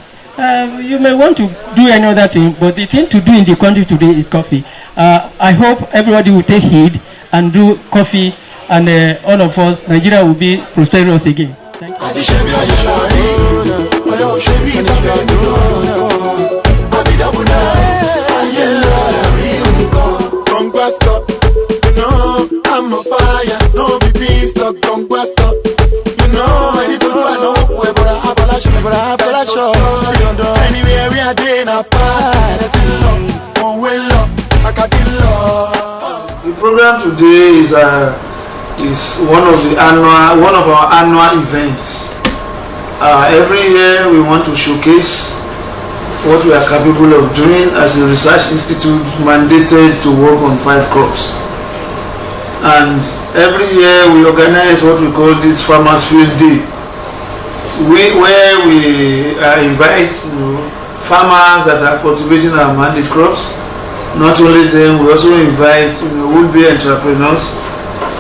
Speaker 15: you may want to do another thing, but the thing to do in the country today is coffee. I hope everybody will take heed and do coffee, and all of us, Nigeria will be prosperous again. Thank you.
Speaker 10: I'm on fire, no be peace, no conquest. You know, anything I know, but I anywhere we are doing a part,
Speaker 4: the program today is one of our annual events. Every year we want to showcase what we are capable of doing as a research institute mandated to work on 5 crops. And every year we organize what we call this Farmers Field Day, where we invite farmers that are cultivating our mandate crops. Not only them, we also invite would-be entrepreneurs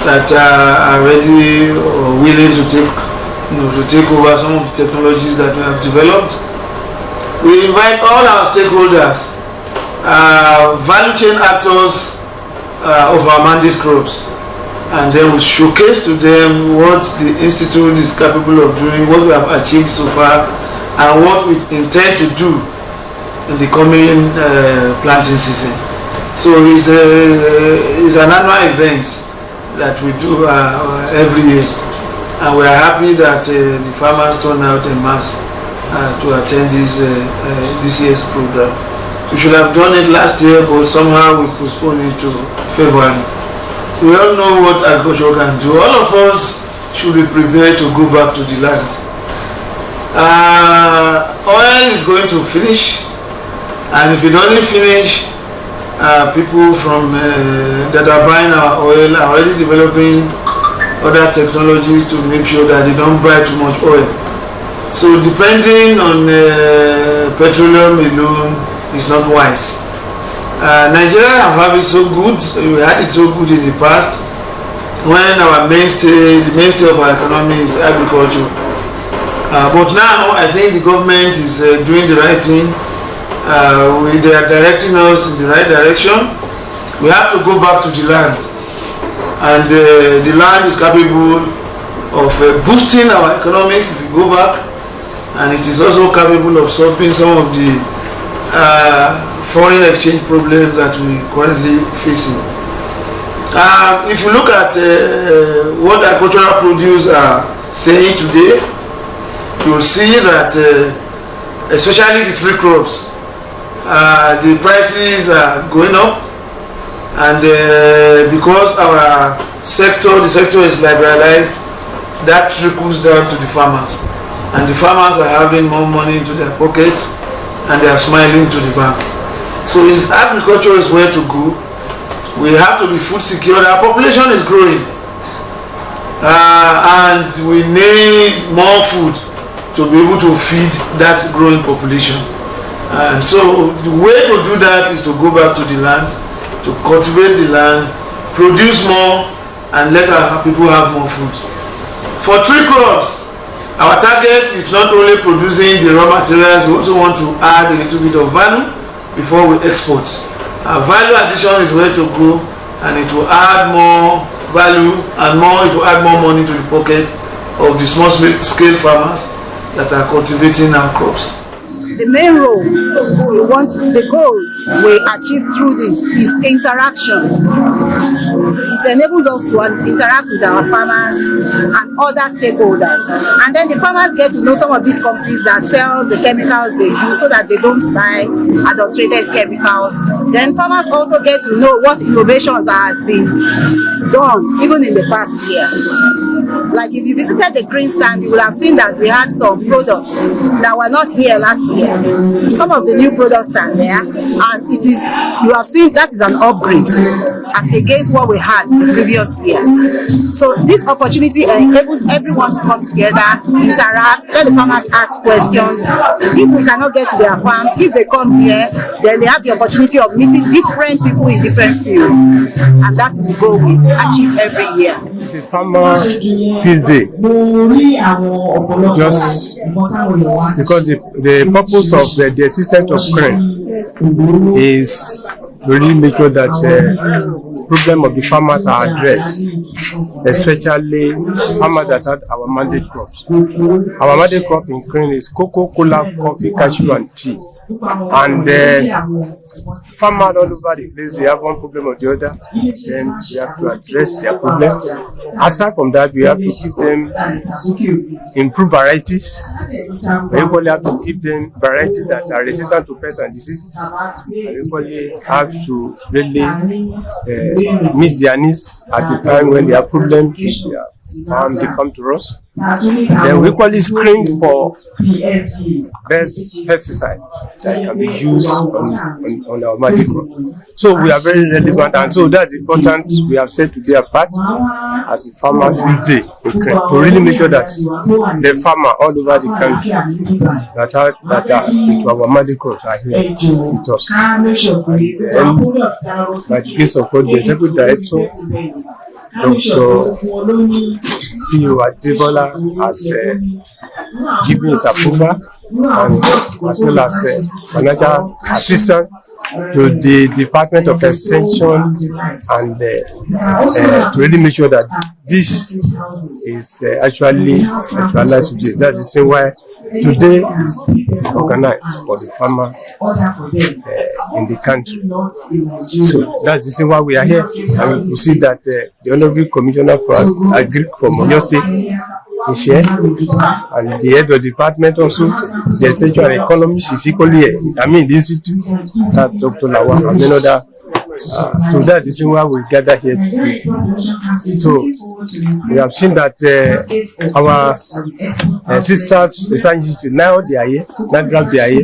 Speaker 4: that are ready or willing to take over some of the technologies that we have developed. We invite all our stakeholders, value chain actors of our mandate crops, and then we showcase to them what the institute is capable of doing, what we have achieved so far, and what we intend to do in the coming planting season. So it's an annual event that we do every year, and we are happy that the farmers turn out en masse to attend this year's program. We should have done it last year, but somehow we postponed it to February. We all know what agriculture can do. All of us should be prepared to go back to the land. Oil is going to finish, and if it doesn't finish, people from that are buying our oil are already developing other technologies to make sure that they don't buy too much oil. So depending on petroleum alone is not wise. Nigeria have it so good. We had it so good in the past when the mainstay of our economy is agriculture. But now I think the government is doing the right thing. They are directing us in the right direction. We have to go back to the land, and the land is capable of boosting our economic if you go back, and it is also capable of solving some of the foreign exchange problems that we currently facing. If you look at what agricultural produce are saying today, you will see that especially the tree crops, the prices are going up, and because the sector is liberalized, that trickles down to the farmers, and the farmers are having more money into their pockets, and they are smiling to the bank. So agriculture is where to go. We have to be food secure. Our population is growing, and we need more food to be able to feed that growing population. And so the way to do that is to go back to the land, to cultivate the land, produce more, and let our people have more food. For tree crops, our target is not only producing the raw materials, we also want to add a little bit of value before we export. Value addition is where to go, and it will add more value and it will add more money to the pocket of the small scale farmers that are cultivating our crops.
Speaker 5: The main role the goals we achieve through this is interaction. It enables us to interact with our farmers and other stakeholders, and then the farmers get to know some of these companies that sell the chemicals they use so that they don't buy adulterated chemicals. Then farmers also get to know what innovations have been done even in the past year. Like if you visited the CRIN stand, you will have seen that we had some products that were not here last year. Some of the new products are there, and you have seen that is an upgrade as against what we had the previous year. So this opportunity enables everyone to come together, interact, let the farmers ask questions. If we cannot get to their farm, if they come here, then they have the opportunity of meeting different people in different fields, and that is the goal we achieve every year.
Speaker 16: It's a farmer field day, just because the purpose of the existence of CRIN is really make sure that problem of the farmers are addressed, especially farmers that had our mandate crops. Our mandate crop in CRIN is cocoa, cola, coffee, cashew, and tea. And farmers all over the place, they have one problem or the other, then we have to address their problem. Aside from that, we have to keep them improve varieties. We equally have to keep them varieties that are resistant to pests and diseases. We equally have to really meet their needs at the time when they have problems. They come to us. Then we equally screen for best pesticides that can be used on our magic crop. So we are very relevant, and so that's important. We have said today apart as a farmer field day to really make sure that the farmer all over the country that are into our magic crops are here with us. And by the grace of God, the executive director, Dr. Oyo Adebola has given his approval, and as well as financial assistance to the Department of Extension, and to really make sure that this is actually actualized today. That's the same why today is organized for the farmer in the country. So that's the reason why we are here, and we see that the Honorable Commissioner for Agri from Oyo State is here, and the head of the department also, the extension and economist is equally here. I mean, the institute, Dr. Lawal, and other. So that's the reason why we gather here today. So we have seen that our sisters, research institute, now they are here, they are here,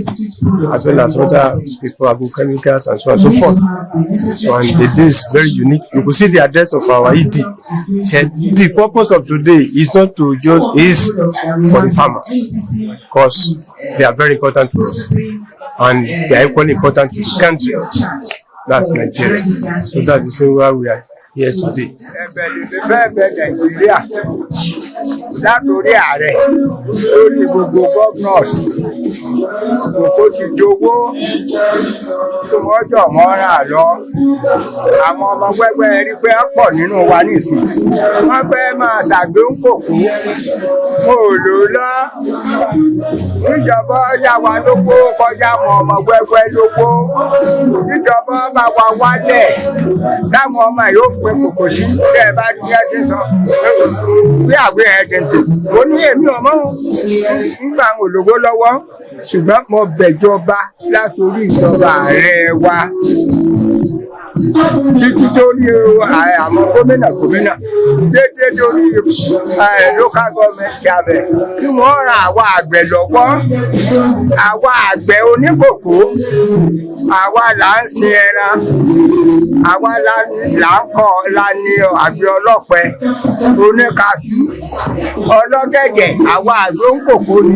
Speaker 16: as well as other people, agrochemicals, and so on and so forth. So, and this is very unique. You will see the address of our ED. The purpose of today is not to just is for the farmers, because they are very important to us, and they are equally important to the country. That's Nigeria. So that's the reason why we are here today.
Speaker 17: Fẹ́ bẹ Nàìjíríà látòrí ààrẹ lórí gbogbo governors kò ti dowó tí wọ́n jọ̀ wọ́n rà lọ. Àwọn ọmọ wẹ́wẹ́ rí pé wọ́n pọ̀ nínú wa nísìnyí. Wọ́n fẹ́ máa ṣàgbéǹkòkò mo lò lọ. Ìjọba yá wa lówó kọjá mọ́ ọmọ wẹ́wẹ́ lówó. Ìjọba bá wa wálẹ̀ táwọn ọmọ yóò pé kòkò sí tẹ́ ẹ bá ní ẹdín sọ bí àgbẹ̀ ẹdín tó. Mo ní èmi ọmọ nígbà àwọn olówó lọ́wọ́ ṣùgbọ́n mo bẹ̀jọba látòrí ìjọba ààrẹ wa títí torí àwọn gómìnà déédéé torí local government abẹ kí wọ́n ran àwa àgbẹ̀ lọ́wọ́. Àwa àgbẹ̀ oníkòkó àwa là ń sin ẹran, àwa là ń ní àgbẹ̀ ọlọ́pẹ oníkaṣú ọlọ́gẹ̀gẹ̀, àwa àgbẹ̀ oníkòkó ni.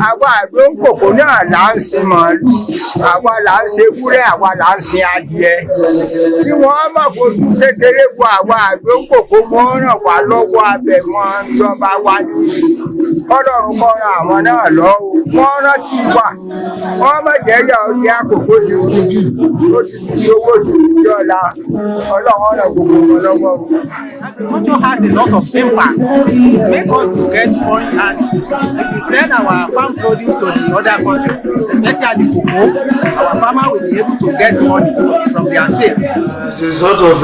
Speaker 17: Àwa àgbẹ̀ oníkòkó náà là ń sin màálù, àwa là ń sin ewúrẹ́, àwa là ń sin adìẹ. Kí wọ́n má fojú kékeré wo àwa àgbẹ̀ oníkòkó, wọ́n ràn wá lọ́wọ́ abẹ wọn ìjọba wa ní. Ọlọ́run kó ran àwọn náà lọ́wọ́. Wọ́n rántí wa, wọ́n má jẹ́ yà ó ní àkókò tí ó ti owó tó ti ọ̀la. Ọlọ́run ràn gbogbo wọn lọ́wọ́.
Speaker 18: Agriculture has a lot of impact. It makes us to get foreign hand. If we send our farm produce to the other country, especially cocoa, our farmer will be able to get money from their sales.
Speaker 4: As a sort of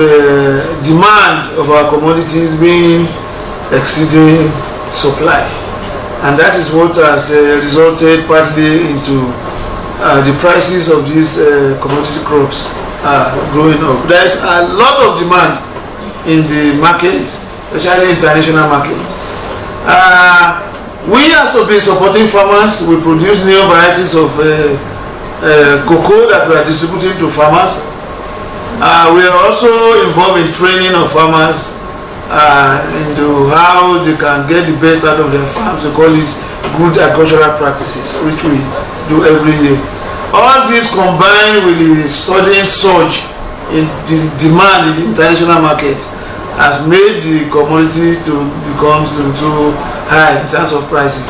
Speaker 4: demand of our commodities being exceeding supply, and that is what has resulted partly into the prices of these commodity crops growing up. There is a lot of demand in the markets, especially international markets. We also been supporting farmers. We produce new varieties of cocoa that we are distributing to farmers. We are also involved in training of farmers into how they can get the best out of their farms. They call it good agricultural practices, which we do every year. All this combined with the sudden surge in the demand in the international market has made the commodity to become so high in terms of prices,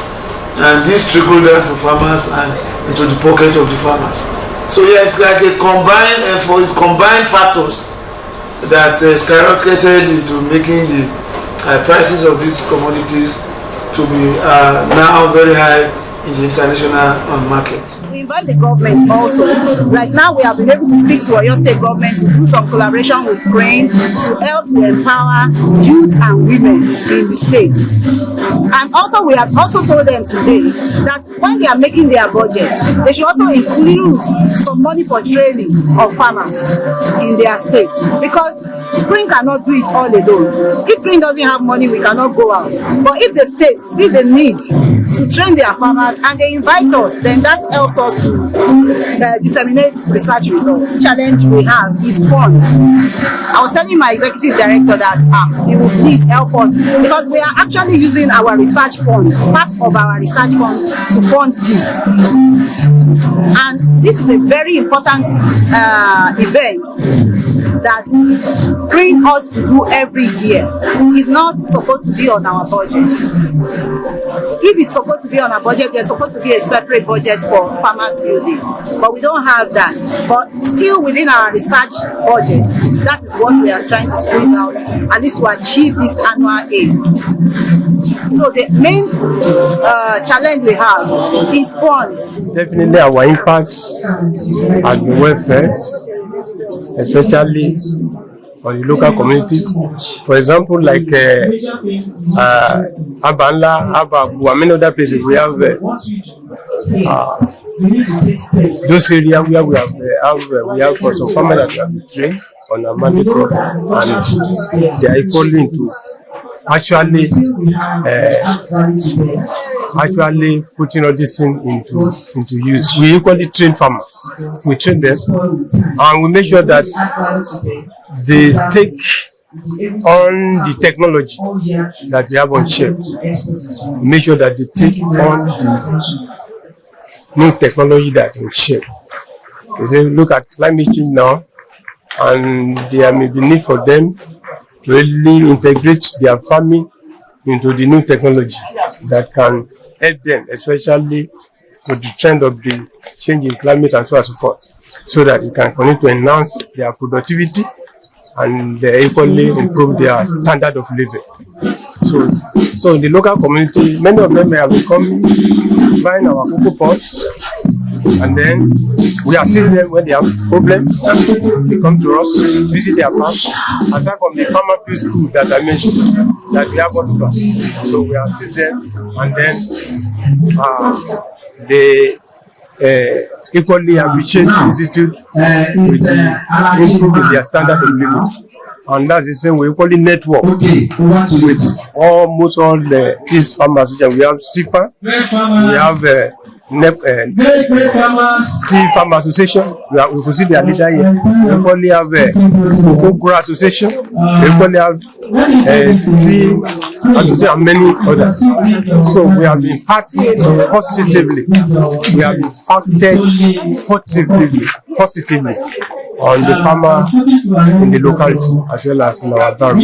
Speaker 4: and this trickled down to farmers and into the pocket of the farmers. So yes, it's like a combined effort, it's combined factors that skyrocketed into making the prices of these commodities to be now very high in the international market.
Speaker 5: We invite the government also. Right now we have been able to speak to Oyo State government to do some collaboration with CRIN to help to empower youth and women in the state. And also we have also told them today that when they are making their budget, they should also include some money for training of farmers in their state, because CRIN cannot do it all alone. If CRIN doesn't have money, we cannot go out. But if the states see the need to train their farmers and they invite us, then that helps us to disseminate research results. The challenge we have is fund. I was telling my executive director that he will please help us, because we are actually using our research fund, part of our research fund, to fund this. And this is a very important event that CRIN us to do every year. It's not supposed to be on our budget. If it's supposed to be on our budget, there's supposed to be a separate budget for farmers building, but we don't have that. But still within our research budget, that is what we are trying to squeeze out, at least to achieve this annual aim. So the main challenge we have is funds.
Speaker 16: Definitely our impacts has been well felt, especially on the local community. For example, like Abanla, Ababu, and many other places we have those areas where we have for some farmers that we have been trained on a mandate program, and they are equally into actually putting all this thing into use. We equally train farmers. We train them and we make sure that they take on the technology that we have on shelf. We make sure that they take on the new technology that is on shelf. They say, look at climate change now, and there may be need for them to really integrate their farming into the new technology that can help them, especially with the trend of the change in climate and so on and so forth, so that it can continue to enhance their productivity and equally improve their standard of living. So in the local community, many of them have been coming, buying our cocoa pods, and then we assist them when they have problems. They come to us, visit their farm, aside from the farmer field school that I mentioned, that we have all over. So we assist them, and then they equally appreciate the institute with improving their standard of living. And that's the same we equally network with almost all these farmers. We have SIFA, we have Tea Farm Association, we can see their leader here. We equally have Cocoa Grower Association, we equally have Tea Association and many others. So we have been impacted positively. We have impacted positively on the farmer in the locality as well as in our town.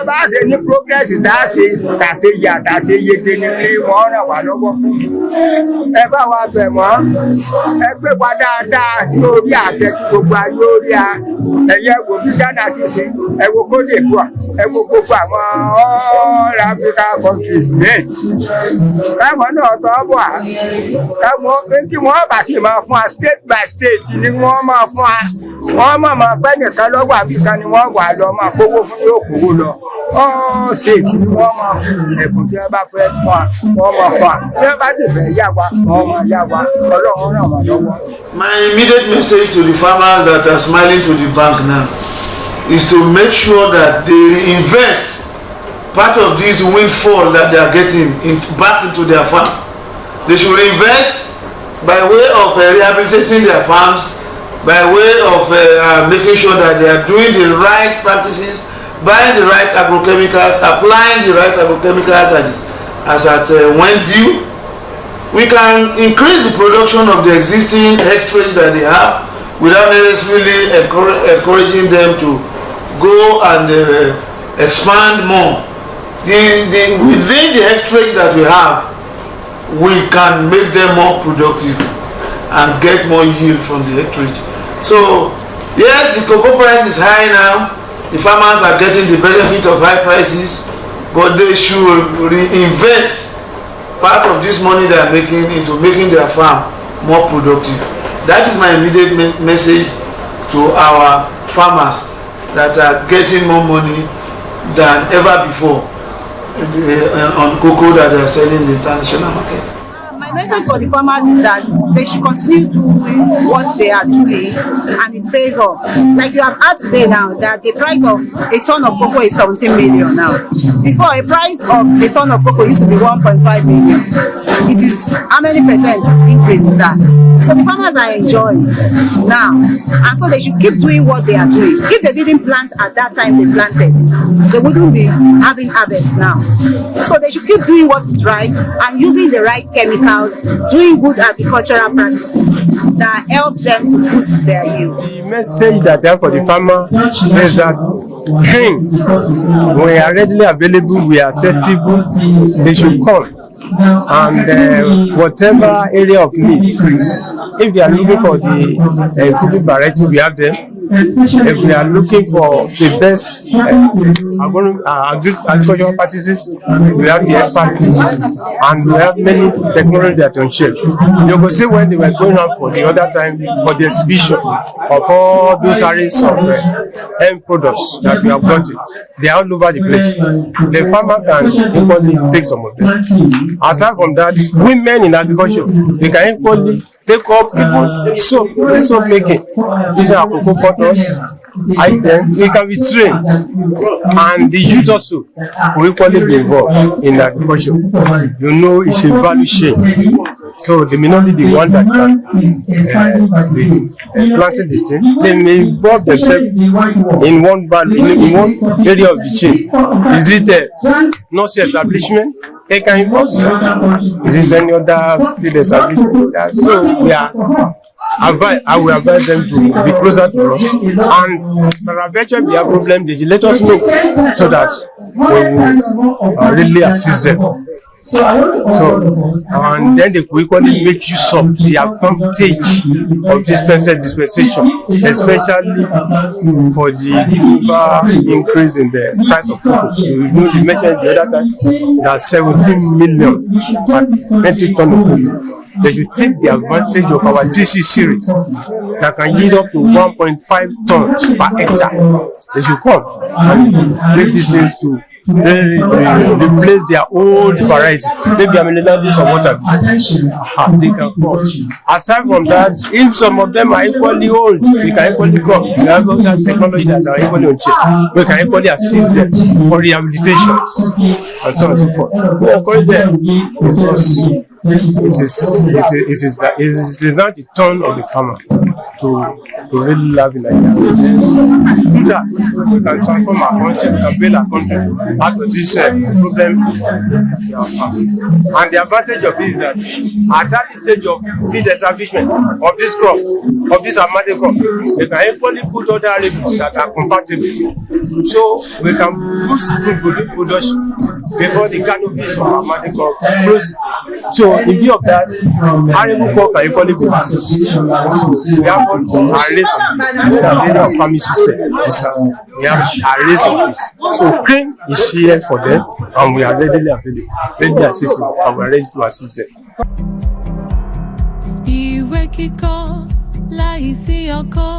Speaker 17: Bá ṣe ní progress dá ṣe ṣàṣeyà dá ṣe yege ni pé wọ́n ràn wá lọ́wọ́ fún. Ẹ bá wa bẹ̀ wọ́n, ẹ gbé wa dáadáa lórí àtẹ kí gbogbo ayé orí a. Ẹ̀yẹ wo bí Ghana ti ṣe, ẹ wo Côte d'Ivoire, ẹ wo gbogbo àwọn all African countries bẹ́ẹ̀. Káwọn náà tọ́ bọ̀ á. Káwọn tí wọ́n bá sì máa fún wa state by state ni wọ́n máa fún wa. Wọ́n máa bẹ́ nìkan lọ́wọ́ àbíkan ni wọ́n wà lọ máa kówó fún yóò kówó lọ. All state ni wọ́n máa fún ẹ̀bùn tí wọ́n bá fẹ́ fún wa, wọ́n máa fún wa. Tí wọ́n bá tẹ̀fẹ̀ yá wa, wọ́n máa yá wa. Ọlọ́run ràn wá lọ́wọ́.
Speaker 4: My immediate message to the farmers that are smiling to the bank now is to make sure that they reinvest part of this windfall that they are getting back into their farm. They should reinvest by way of rehabilitating their farms, by way of making sure that they are doing the right practices, buying the right agrochemicals, applying the right agrochemicals as at when due. We can increase the production of the existing hectare that they have without necessarily encouraging them to go and expand more. Within the hectare that we have, we can make them more productive and get more yield from the hectare. So yes, the cocoa price is high now. The farmers are getting the benefit of high prices, but they should reinvest part of this money they are making into making their farm more productive. That is my immediate message to our farmers that are getting more money than ever before on cocoa that they are selling in the international market.
Speaker 5: My message for the farmers is that they should continue doing what they are doing and it pays off. Like you have heard today now that the price of a ton of cocoa is 17 million now. Before, a price of a ton of cocoa used to be 1.5 million. It is how many percent increase is that? So the farmers are enjoying now, and so they should keep doing what they are doing. If they didn't plant at that time they planted, they wouldn't be having harvest now. So they should keep doing what is right and using the right chemicals, doing good agricultural practices that helps them to boost their yield.
Speaker 16: The message that I have for the farmer is that CRIN, we are readily available, we are accessible, they should come. And whatever area of need, if they are looking for the cooking variety, we have them. If we are looking for the best agricultural practices, we have the expertise, and we have many technology that on shelf. You can see when they were going on for the other time for the exhibition of all those areas of end products that we have got it. They are all over the place. The farmer can equally take some of them. Aside from that, women in agriculture, they can equally take up people soap making using our cocoa butters. Then we can be trained, and the youth also will equally be involved in agriculture. You know, it's a value chain. So they may not be the one that can be planting the thing. They may involve themselves in one value, in one area of the chain. Is it a nursery establishment? They can involve. Is it any other field establishment? So we are I will advise them to be closer to us, and peradventure be a problem, they let us know so that we will really assist them. So, and then they will equally make use of the advantage of this dispensation, especially for the global increase in the price of cocoa. You mentioned the other time that 17 million metric ton of cocoa. They should take the advantage of our TC series that can yield up to 1.5 tons per hectare. They should come and make these things to replace their old variety. Maybe I'm do some water. They can come. Aside from that, if some of them are equally old, they can equally come. We have other technology that are equally on chip. We can equally assist them for rehabilitations and so on and so forth. We encourage them because it is not the turn of the farmer to really love in Nigeria. Through that, we can transform our country, we can build our country out of this problem. And the advantage of it is that at that stage of feed establishment of this crop, of this amadi crop, we can equally put other variables that are compatible. So we can boost good production before the canopies of amadi crop close. So in view of that, arable crop can equally be used. So we have one arrays of farming system. We have arrays of this. So CRIN is here for them, and we are readily available, ready assisting, and we are ready to assist them.
Speaker 1: Ìwé kíkọ́ láìsí ọkọ́